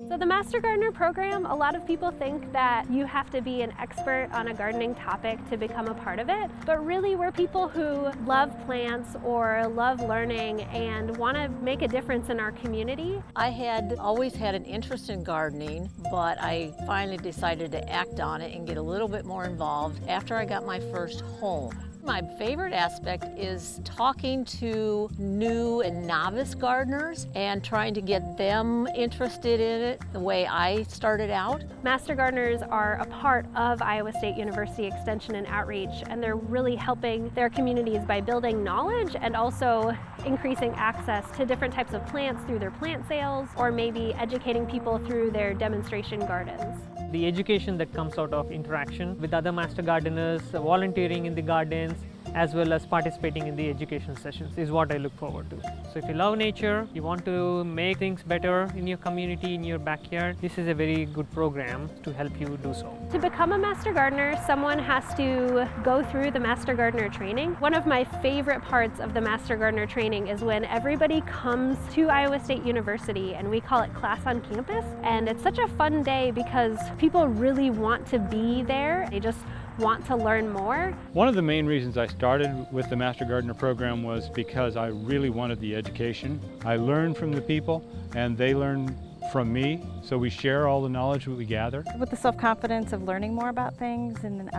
So the Master Gardener program, a lot of people think that you have to be an expert on a gardening topic to become a part of it, but really we're people who love plants or love learning and want to make a difference in our community. I had always had an interest in gardening, but I finally decided to act on it and get a little bit more involved after I got my first home. My favorite aspect is talking to new and novice gardeners and trying to get them interested in it the way I started out. Master Gardeners are a part of Iowa State University Extension and Outreach, and they're really helping their communities by building knowledge and also increasing access to different types of plants through their plant sales, or maybe educating people through their demonstration gardens. The education that comes out of interaction with other master gardeners, volunteering in the gardens, as well as participating in the education sessions is what I look forward to. So if you love nature, you want to make things better in your community, in your backyard, this is a very good program to help you do so. To become a Master Gardener, someone has to go through the Master Gardener training. One of my favorite parts of the Master Gardener training is when everybody comes to Iowa State University, and we call it Class on Campus. And it's such a fun day because people really want to be there. They just want to learn more. One of the main reasons I started with the Master Gardener program was because I really wanted the education. I learned from the people and they learned from me, so we share all the knowledge that we gather. With the self-confidence of learning more about things and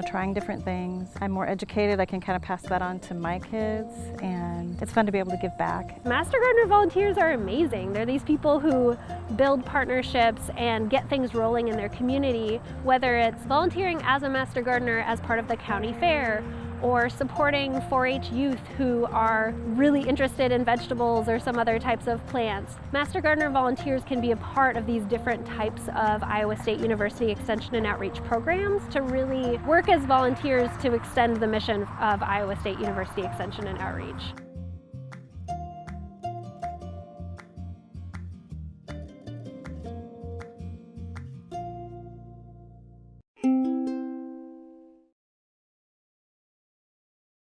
trying different things, I'm more educated. I can kind of pass that on to my kids, and it's fun to be able to give back. Master Gardener volunteers are amazing. They're these people who build partnerships and get things rolling in their community, whether it's volunteering as a Master Gardener as part of the county fair, or supporting 4-H youth who are really interested in vegetables or some other types of plants. Master Gardener volunteers can be a part of these different types of Iowa State University Extension and Outreach programs to really work as volunteers to extend the mission of Iowa State University Extension and Outreach.